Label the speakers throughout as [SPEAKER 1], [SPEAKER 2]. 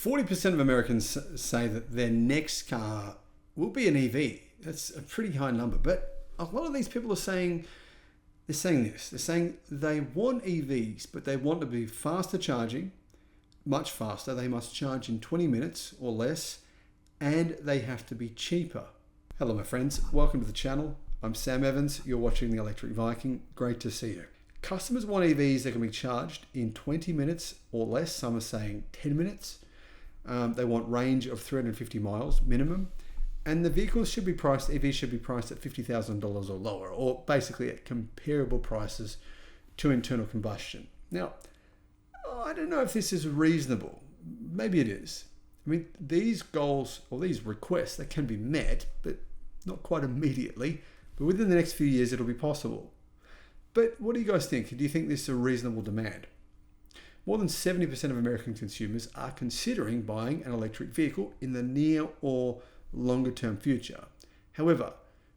[SPEAKER 1] 40% of Americans say that their next car will be an EV. That's a pretty high number, but a lot of these people are saying, they're saying they want EVs, but they want to be faster charging, much faster. They must charge in 20 minutes or less, and they have to be cheaper. Hello, my friends. Welcome to the channel. I'm Sam Evans. You're watching the Electric Viking. Great to see you. Customers want EVs that can be charged in 20 minutes or less. Some are saying 10 minutes. They want range of 350 miles minimum. And the vehicles should be priced, EVs should be priced at $50,000 or lower, or basically at comparable prices to internal combustion. Now, I don't know if this is reasonable. Maybe it is. I mean, these goals or these requests, they can be met, but not quite immediately. But within the next few years, it'll be possible. But what do you guys think? Do you think this is a reasonable demand? More than 70% of American consumers are considering buying an electric vehicle in the near or longer term future. However,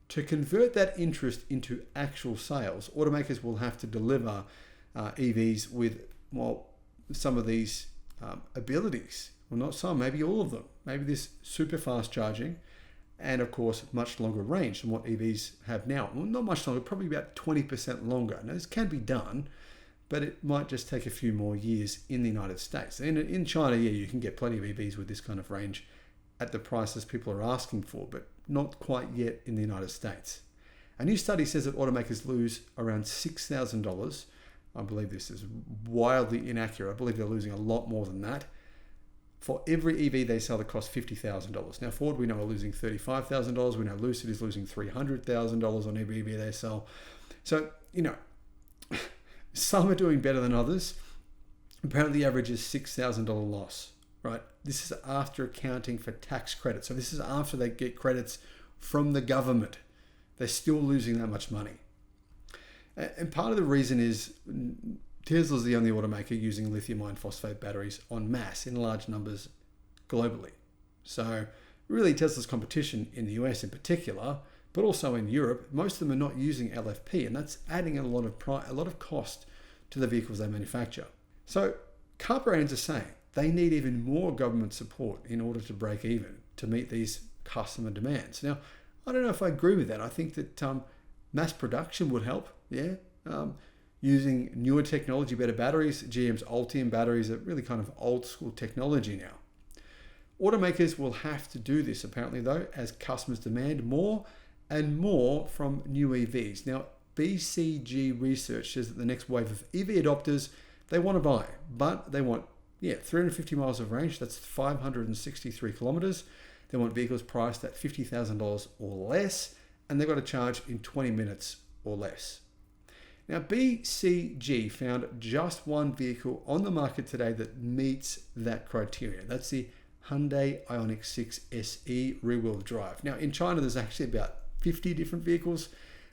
[SPEAKER 1] to convert that interest into actual sales, automakers will have to deliver EVs with, well, some of these abilities. Well, not some, maybe all of them. Maybe this super fast charging and, of course, much longer range than what EVs have now. Well, not much longer, probably about 20% longer. Now, this can be done, but it might just take a few more years in the United States. In China, yeah, you can get plenty of EVs with this kind of range at the prices people are asking for, but not quite yet in the United States. A new study says that automakers lose around $6,000. I believe this is wildly inaccurate. I believe they're losing a lot more than that. For every EV they sell that costs $50,000. Now Ford, we know, are losing $35,000. We know Lucid is losing $300,000 on every EV they sell. So, some are doing better than others. Apparently the average is $6,000 loss. Right? This is after accounting for tax credits. So this is after they get credits from the government. They're still losing that much money. And part of the reason is Tesla's the only automaker using lithium iron phosphate batteries en masse in large numbers globally. So really Tesla's competition in the US in particular, but also in Europe, most of them are not using LFP, and that's adding a lot of cost to the vehicles they manufacture. So car brands are saying they need even more government support in order to break even, to meet these customer demands. Now, I don't know if I agree with that. I think that mass production would help, using newer technology, better batteries. GM's Ultium batteries are really kind of old school technology now. Automakers will have to do this apparently though, as customers demand more and more from new EVs. Now, BCG research says that the next wave of EV adopters, they want to buy, but they want 350 miles of range, that's 563 kilometers. They want vehicles priced at $50,000 or less, and they've got to charge in 20 minutes or less. Now, BCG found just one vehicle on the market today that meets that criteria. That's the Hyundai Ioniq 6 SE rear-wheel drive. Now, in China, there's actually about 50 different vehicles,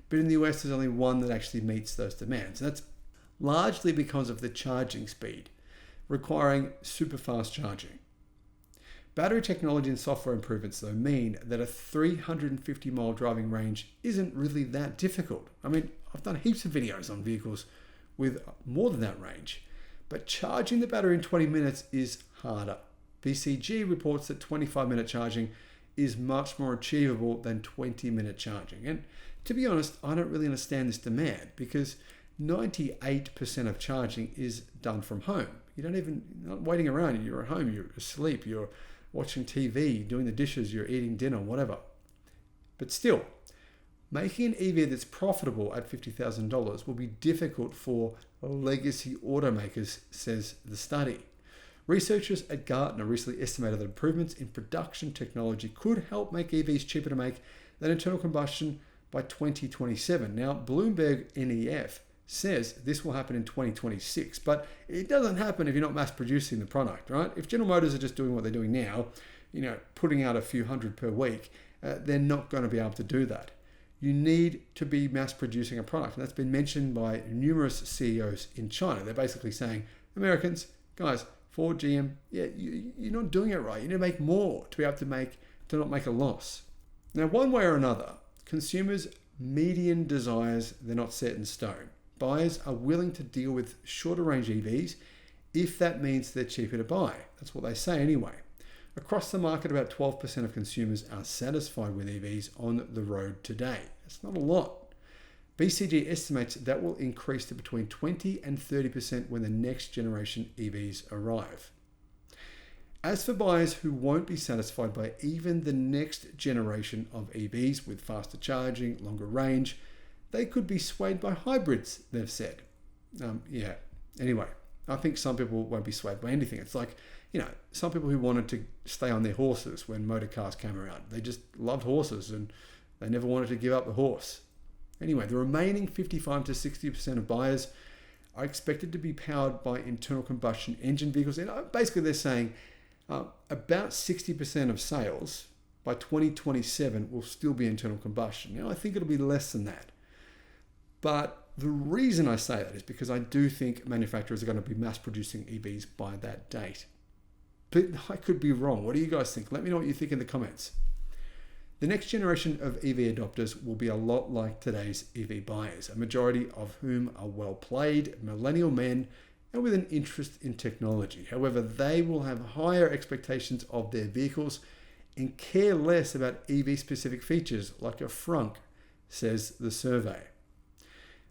[SPEAKER 1] but in the US, there's only one that actually meets those demands. And that's largely because of the charging speed, requiring super fast charging. Battery technology and software improvements, though, mean that a 350 mile driving range isn't really that difficult. I mean, I've done heaps of videos on vehicles with more than that range, but charging the battery in 20 minutes is harder. BCG reports that 25-minute charging is much more achievable than 20-minute charging. And to be honest, I don't really understand this demand, because 98% of charging is done from home. You're not waiting around. You're at home, you're asleep, you're watching TV, doing the dishes, you're eating dinner, whatever. But still, making an EV that's profitable at $50,000 will be difficult for legacy automakers, says the study. Researchers at Gartner recently estimated that improvements in production technology could help make EVs cheaper to make than internal combustion by 2027. Now, Bloomberg NEF says this will happen in 2026, but it doesn't happen if you're not mass producing the product, right? If General Motors are just doing what they're doing now, putting out a few hundred per week, they're not going to be able to do that. You need to be mass producing a product, and that's been mentioned by numerous CEOs in China. They're basically saying, Americans, guys, Ford, GM, you're not doing it right. You need to make more to be able to not make a loss. Now, one way or another, consumers' median desires, they're not set in stone. Buyers are willing to deal with shorter range EVs if that means they're cheaper to buy. That's what they say anyway. Across the market, about 12% of consumers are satisfied with EVs on the road today. That's not a lot. BCG estimates that will increase to between 20 and 30% when the next generation EVs arrive. As for buyers who won't be satisfied by even the next generation of EVs with faster charging, longer range, they could be swayed by hybrids, they've said. Anyway, I think some people won't be swayed by anything. It's like, some people who wanted to stay on their horses when motor cars came around. They just loved horses and they never wanted to give up the horse. Anyway, the remaining 55 to 60% of buyers are expected to be powered by internal combustion engine vehicles. And basically they're saying about 60% of sales by 2027 will still be internal combustion. I think it'll be less than that. But the reason I say that is because I do think manufacturers are going to be mass producing EVs by that date. But I could be wrong. What do you guys think? Let me know what you think in the comments. The next generation of EV adopters will be a lot like today's EV buyers, a majority of whom are well-played, millennial men, and with an interest in technology. However, they will have higher expectations of their vehicles and care less about EV-specific features like a frunk, says the survey.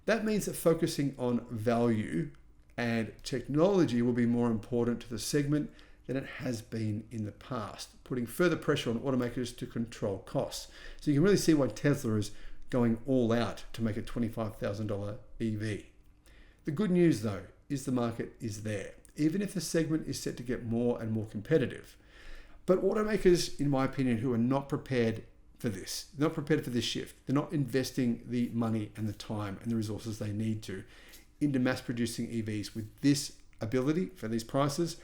[SPEAKER 1] That means that focusing on value and technology will be more important to the segment than it has been in the past, putting further pressure on automakers to control costs. So you can really see why Tesla is going all out to make a $25,000 EV. The good news though is the market is there, even if the segment is set to get more and more competitive. But automakers, in my opinion, who are not prepared for this, not prepared for this shift, they're not investing the money and the time and the resources they need to into mass producing EVs with this ability for these prices,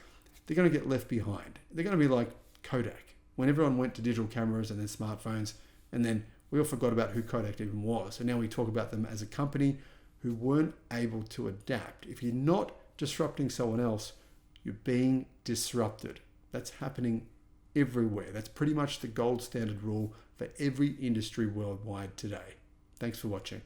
[SPEAKER 1] they're going to get left behind. They're going to be like Kodak, when everyone went to digital cameras and then smartphones, and then we all forgot about who Kodak even was. And now we talk about them as a company who weren't able to adapt. If you're not disrupting someone else, you're being disrupted. That's happening everywhere. That's pretty much the gold standard rule for every industry worldwide today. Thanks for watching.